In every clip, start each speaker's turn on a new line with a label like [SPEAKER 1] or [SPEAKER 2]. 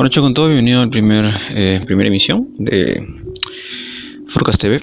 [SPEAKER 1] Bueno, hecho con todo, bienvenido al primera emisión de Forecast TV,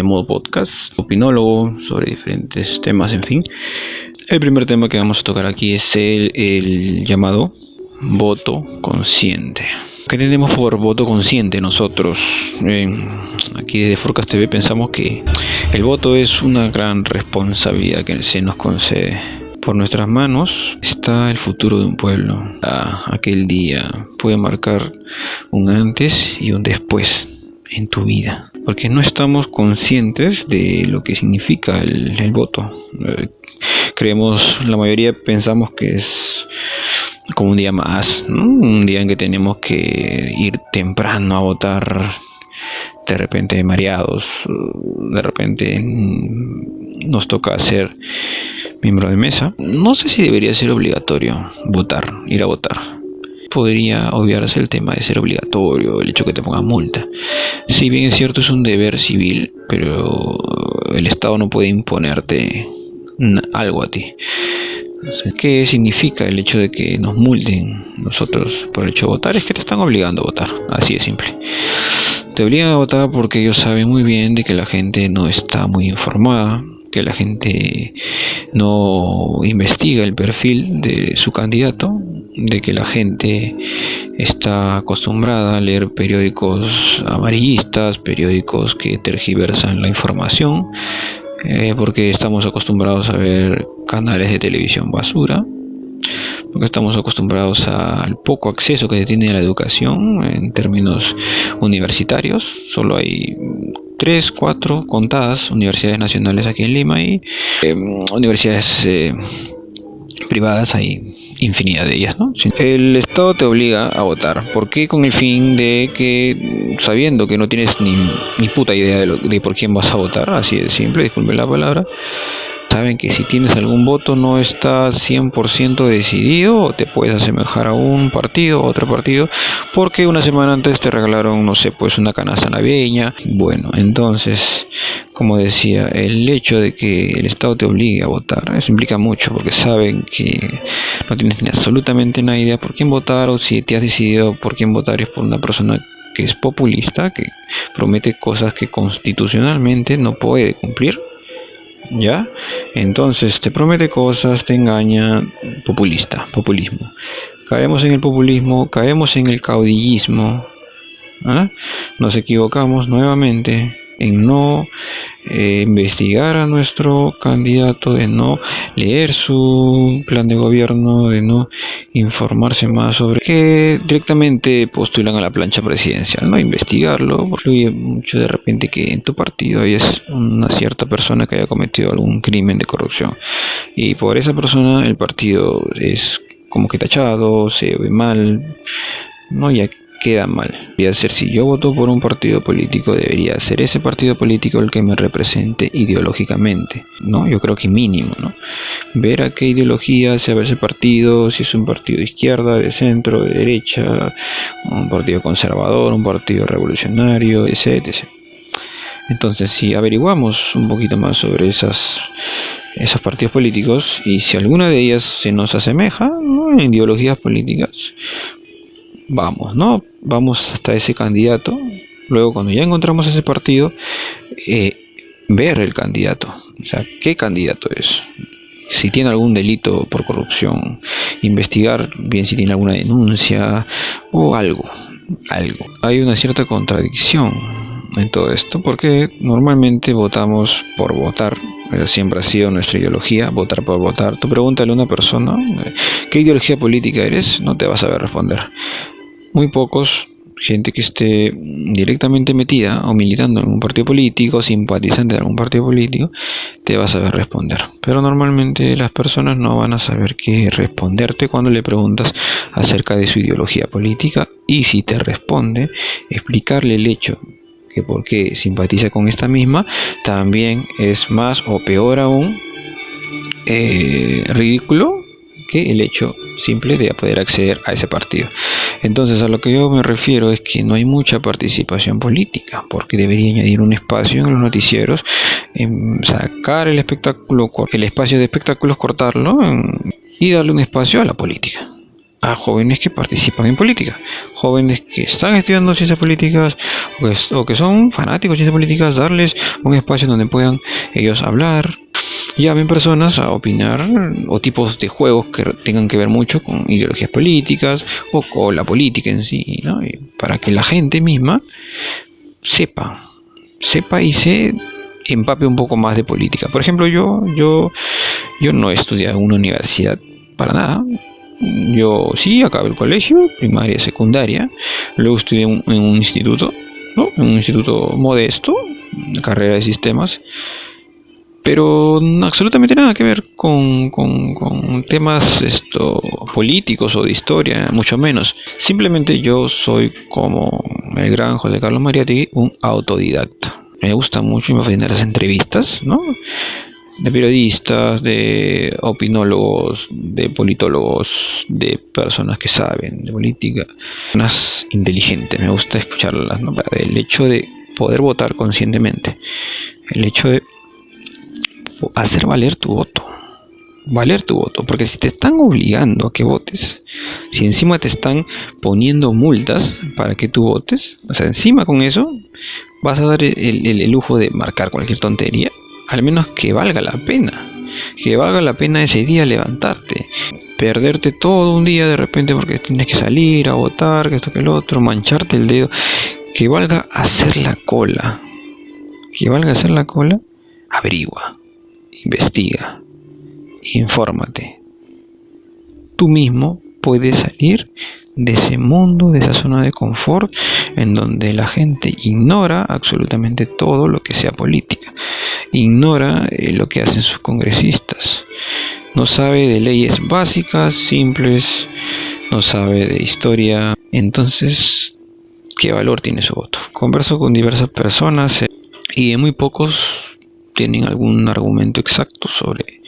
[SPEAKER 1] modo podcast, opinólogo sobre diferentes temas, en fin. El primer tema que vamos a tocar aquí es el llamado voto consciente. ¿Qué tenemos por voto consciente nosotros? Aquí desde Forecast TV pensamos que el voto es una gran responsabilidad que se nos concede. Por nuestras manos está el futuro de un pueblo. Aquel día puede marcar un antes y un después en tu vida, porque no estamos conscientes de lo que significa el voto. La mayoría pensamos que es como un día más, ¿no? Un día en que tenemos que ir temprano a votar, de repente mareados, de repente nos toca ser miembro de mesa. No sé si debería ser obligatorio ir a votar. Podría obviarse el tema de ser obligatorio, el hecho que te pongan multa. Si bien es cierto, es un deber civil, pero el Estado no puede imponerte algo a ti. ¿Qué significa el hecho de que nos multen nosotros por el hecho de votar? Es que te están obligando a votar, así de simple. Te obligan a votar porque ellos saben muy bien de que la gente no está muy informada, que la gente no investiga el perfil de su candidato, de que la gente está acostumbrada a leer periódicos amarillistas, periódicos que tergiversan la información, porque estamos acostumbrados a ver canales de televisión basura, porque estamos acostumbrados al poco acceso que se tiene a la educación en términos universitarios. Solo hay 3, 4 contadas universidades nacionales aquí en Lima y universidades privadas hay infinidad de ellas, ¿no? El Estado te obliga a votar. ¿Por qué? Con el fin de que, sabiendo que no tienes ni puta idea de por quién vas a votar, así de simple, disculpen la palabra, saben que si tienes algún voto no está 100% decidido, o te puedes asemejar a un partido, a otro partido, porque una semana antes te regalaron, no sé, pues una canasta navideña. Bueno, entonces, como decía, el hecho de que el Estado te obligue a votar, eso implica mucho, porque saben que no tienes ni absolutamente nada idea por quién votar, o si te has decidido por quién votar es por una persona que es populista, que promete cosas que constitucionalmente no puede cumplir. ¿Ya? Entonces te promete cosas, te engaña, populismo. Caemos en el populismo, caemos en el caudillismo, ¿ah? Nos equivocamos nuevamente en no investigar a nuestro candidato, de no leer su plan de gobierno, de no informarse más sobre que directamente postulan a la plancha presidencial, no investigarlo, influye mucho de repente que en tu partido hay una cierta persona que haya cometido algún crimen de corrupción y por esa persona el partido es como que tachado, se ve mal, no, ya queda mal. Debería ser, si yo voto por un partido político, debería ser ese partido político el que me represente ideológicamente, ¿no? Yo creo que mínimo, ¿no? Ver a qué ideología se va ese partido, si es un partido de izquierda, de centro, de derecha, un partido conservador, un partido revolucionario, etc. Entonces, si averiguamos un poquito más sobre esos partidos políticos, y si alguna de ellas se nos asemeja, ¿no?, en ideologías políticas, vamos hasta ese candidato. Luego, cuando ya encontramos ese partido, ver el candidato, o sea, qué candidato es, si tiene algún delito por corrupción, investigar bien si tiene alguna denuncia o algo. Hay una cierta contradicción en todo esto, porque normalmente votamos por votar. Siempre ha sido nuestra ideología, votar por votar. Tú pregúntale a una persona ¿qué ideología política eres? No te va a saber responder. Muy pocos, gente que esté directamente metida o militando en un partido político, simpatizante de algún partido político, te va a saber responder. Pero normalmente las personas no van a saber qué responderte cuando le preguntas acerca de su ideología política, y si te responde, explicarle el hecho que por qué simpatiza con esta misma, también es más o peor aún ridículo que el hecho simple de poder acceder a ese partido. Entonces, a lo que yo me refiero es que no hay mucha participación política, porque debería añadir un espacio en los noticieros, sacar el espacio de espectáculos, cortarlo y darle un espacio a la política. a jóvenes que participan en política, jóvenes que están estudiando ciencias políticas o que son fanáticos de ciencias políticas, darles un espacio donde puedan ellos hablar. Llamen personas a opinar o tipos de juegos que tengan que ver mucho con ideologías políticas o la política en sí, ¿no? Y para que la gente misma sepa y se empape un poco más de política. Por ejemplo, yo no he estudiado en una universidad para nada. Yo sí acabé el colegio, primaria, secundaria, luego estudié en un instituto, ¿no? En un instituto modesto, una carrera de sistemas, pero absolutamente nada que ver con temas políticos o de historia, mucho menos. Simplemente yo soy, como el gran José Carlos Mariátegui, un autodidacta. Me gusta mucho y me fascinan las entrevistas, ¿no? De periodistas, de opinólogos, de politólogos, de personas que saben de política, personas inteligentes. Me gusta escucharlas, ¿no? El hecho de poder votar conscientemente, el hecho de hacer valer tu voto, porque si te están obligando a que votes, si encima te están poniendo multas para que tú votes, o sea, encima con eso vas a dar el lujo de marcar cualquier tontería, al menos que valga la pena ese día levantarte, perderte todo un día de repente porque tienes que salir a votar, que esto que el otro, mancharte el dedo, que valga hacer la cola, averigua, investiga, infórmate. Tú mismo puedes salir de ese mundo, de esa zona de confort en donde la gente ignora absolutamente todo lo que sea política, ignora lo que hacen sus congresistas, no sabe de leyes básicas, simples, no sabe de historia. Entonces, ¿qué valor tiene su voto? Converso con diversas personas y muy pocos tienen algún argumento exacto sobre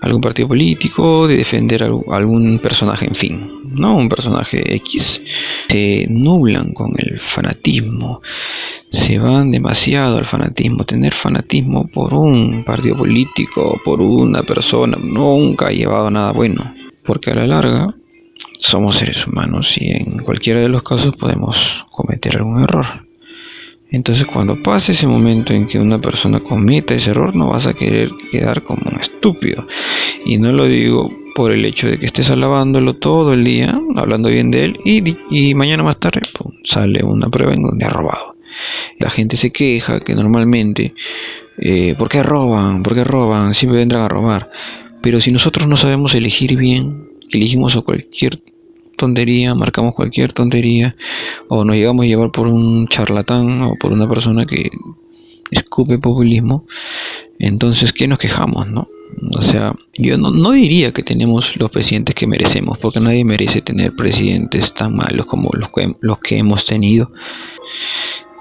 [SPEAKER 1] algún partido político, de defender algún personaje, en fin, ¿no? Un personaje X. Se nublan con el fanatismo, se van demasiado al fanatismo. Tener fanatismo por un partido político, por una persona, nunca ha llevado a nada bueno, porque a la larga somos seres humanos y en cualquiera de los casos podemos cometer algún error. Entonces, cuando pase ese momento en que una persona cometa ese error, no vas a querer quedar como un estúpido. Y no lo digo por el hecho de que estés alabándolo todo el día, hablando bien de él, y mañana más tarde pum, sale una prueba en donde ha robado. La gente se queja que normalmente, ¿por qué roban? ¿Por qué roban? Siempre vendrán a robar. Pero si nosotros no sabemos elegir bien, elegimos a cualquier tontería, marcamos cualquier tontería, o nos llegamos a llevar por un charlatán o por una persona que escupe populismo, entonces ¿qué nos quejamos, no? O sea, yo no diría que tenemos los presidentes que merecemos, porque nadie merece tener presidentes tan malos como los que hemos tenido.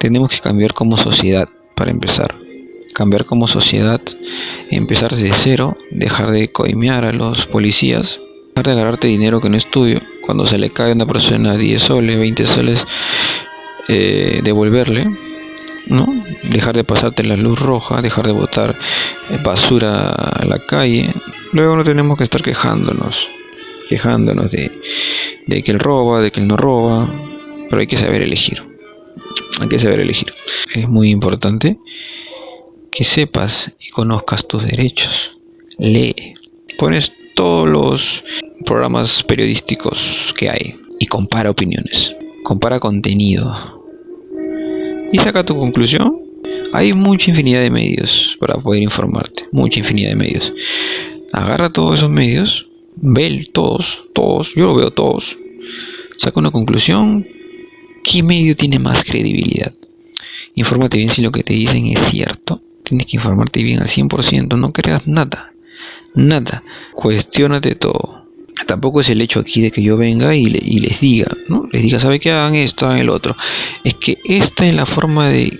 [SPEAKER 1] Tenemos que cambiar como sociedad, para empezar. Cambiar como sociedad, empezar desde cero, dejar de coimear a los policías, dejar de agarrarte dinero que no es tuyo. Cuando se le cae a una persona 10 soles, 20 soles, devolverle, ¿no? Dejar de pasarte la luz roja, dejar de botar basura a la calle. Luego no tenemos que estar quejándonos de que él roba, de que él no roba, pero hay que saber elegir. Es muy importante que sepas y conozcas tus derechos. Lee, pones todos los programas periodísticos que hay y compara opiniones, compara contenido y saca tu conclusión. Hay mucha infinidad de medios para poder informarte, mucha infinidad de medios. Agarra todos esos medios, ve todos, yo lo veo todos, saca una conclusión. ¿Qué medio tiene más credibilidad? Infórmate bien si lo que te dicen es cierto. Tienes que informarte bien al 100%, no creas nada, cuestiónate todo. Tampoco es el hecho aquí de que yo venga y les diga, ¿no? Les diga, ¿sabe qué? Hagan esto, hagan el otro. Es que esta es la forma de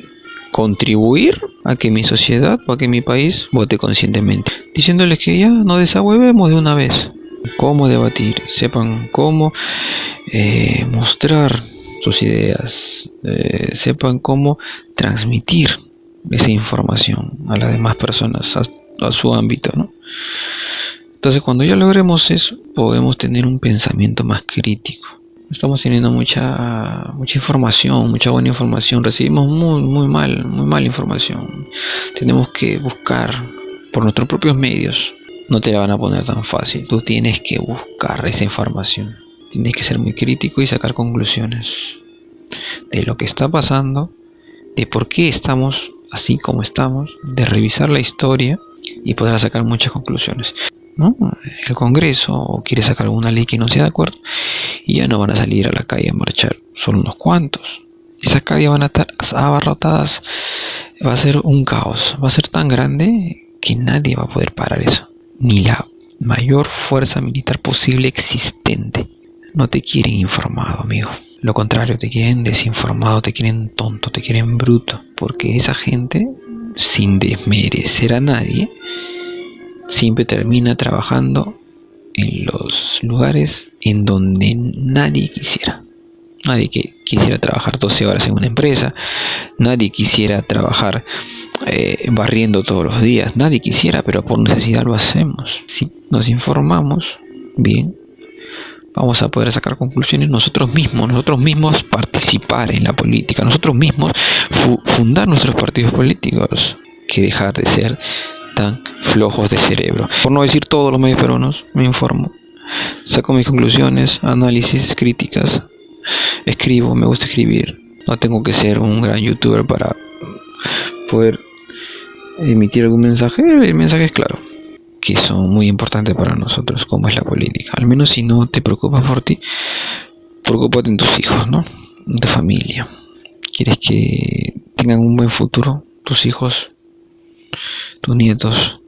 [SPEAKER 1] contribuir a que mi sociedad o a que mi país vote conscientemente, diciéndoles que ya no desahuevemos de una vez. Cómo debatir, sepan cómo mostrar sus ideas, sepan cómo transmitir esa información a las demás personas, a su ámbito, ¿no? Entonces, cuando ya logremos eso, podemos tener un pensamiento más crítico. Estamos teniendo mucha información, mucha buena información. Recibimos muy mala información. Tenemos que buscar por nuestros propios medios. No te la van a poner tan fácil. Tú tienes que buscar esa información. Tienes que ser muy crítico y sacar conclusiones de lo que está pasando, de por qué estamos así como estamos, de revisar la historia y poder sacar muchas conclusiones, ¿no? El Congreso quiere sacar alguna ley que no sea de acuerdo y ya no van a salir a la calle a marchar, son unos cuantos. Esas calles van a estar abarrotadas, va a ser un caos, va a ser tan grande que nadie va a poder parar eso, ni la mayor fuerza militar posible existente. No te quieren informado, amigo. Lo contrario, te quieren desinformado, te quieren tonto, te quieren bruto. Porque esa gente, sin desmerecer a nadie, siempre termina trabajando en los lugares en donde nadie quisiera. Nadie quisiera trabajar 12 horas en una empresa. Nadie quisiera trabajar barriendo todos los días. Nadie quisiera, pero por necesidad lo hacemos. Si nos informamos bien, vamos a poder sacar conclusiones nosotros mismos participar en la política, nosotros mismos fundar nuestros partidos políticos, que dejar de ser tan flojos de cerebro. Por no decir todos los medios peruanos, me informo, saco mis conclusiones, análisis, críticas, escribo, me gusta escribir. No tengo que ser un gran youtuber para poder emitir algún mensaje. El mensaje es claro, que son muy importantes para nosotros, como es la política. Al menos si no te preocupas por ti, preocúpate en tus hijos, ¿no? En tu familia. ¿Quieres que tengan un buen futuro? Tus hijos, tus nietos,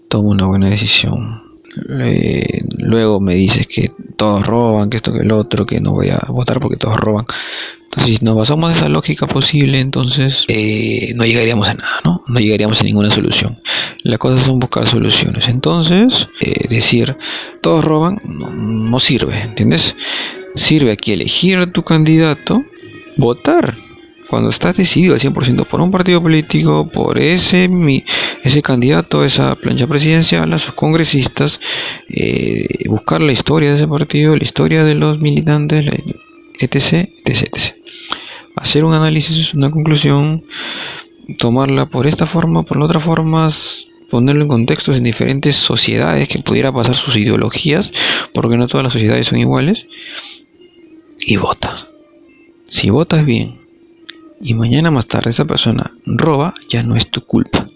[SPEAKER 1] toma una buena decisión. Luego me dices que todos roban, que esto, que el otro, que no voy a votar porque todos roban. Entonces, si nos basamos en esa lógica posible, entonces no llegaríamos a nada, ¿no? No llegaríamos a ninguna solución. La cosa son buscar soluciones. Entonces, decir todos roban no sirve, ¿entiendes? Sirve aquí elegir a tu candidato, votar. Cuando estás decidido al 100% por un partido político, por ese candidato, esa plancha presidencial, a sus congresistas, buscar la historia de ese partido, la historia de los militantes, etc, etc, etc. Hacer un análisis, una conclusión, tomarla por esta forma, por la otra forma, ponerlo en contextos en diferentes sociedades que pudiera pasar sus ideologías, porque no todas las sociedades son iguales, y vota. Si votas bien y mañana más tarde esa persona roba, ya no es tu culpa.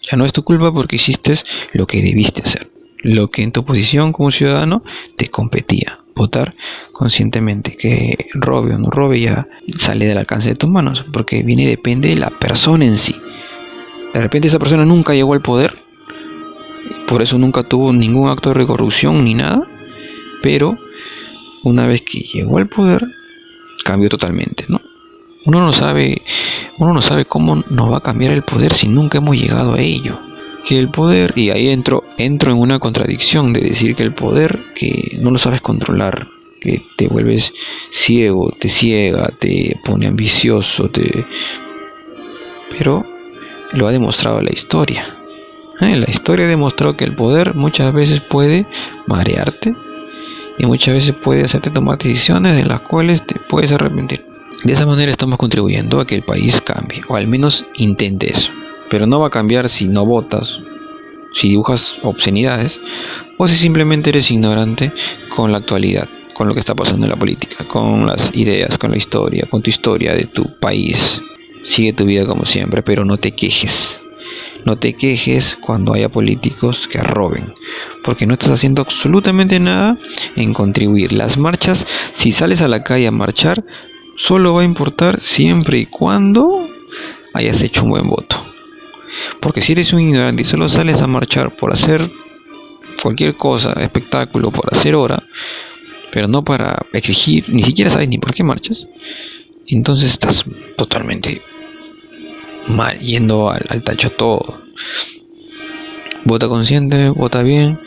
[SPEAKER 1] Ya no es tu culpa porque hiciste lo que debiste hacer, lo que en tu posición como ciudadano te competía. Votar conscientemente, que robe o no robe ya sale del alcance de tus manos, porque depende de la persona en sí. De repente esa persona nunca llegó al poder, por eso nunca tuvo ningún acto de corrupción ni nada, pero una vez que llegó al poder cambió totalmente, ¿no? Uno no sabe cómo nos va a cambiar el poder si nunca hemos llegado a ello. Que el poder, y ahí entro en una contradicción de decir que el poder, que no lo sabes controlar, que te vuelves ciego, te ciega, te pone ambicioso, pero lo ha demostrado la historia. La historia ha demostrado que el poder muchas veces puede marearte y muchas veces puede hacerte tomar decisiones de las cuales te puedes arrepentir. De esa manera estamos contribuyendo a que el país cambie, o al menos intente eso. Pero no va a cambiar si no votas, si dibujas obscenidades, o si simplemente eres ignorante con la actualidad, con lo que está pasando en la política, con las ideas, con la historia, con tu historia de tu país. Sigue tu vida como siempre, pero no te quejes. No te quejes cuando haya políticos que roben, porque no estás haciendo absolutamente nada en contribuir. Las marchas, si sales a la calle a marchar, solo va a importar siempre y cuando hayas hecho un buen voto. Porque si eres un ignorante y solo sales a marchar por hacer cualquier cosa, espectáculo, por hacer hora, pero no para exigir, ni siquiera sabes ni por qué marchas, entonces estás totalmente mal, yendo al tacho todo. Vota consciente, vota bien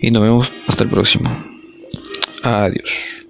[SPEAKER 1] y nos vemos hasta el próximo. Adiós.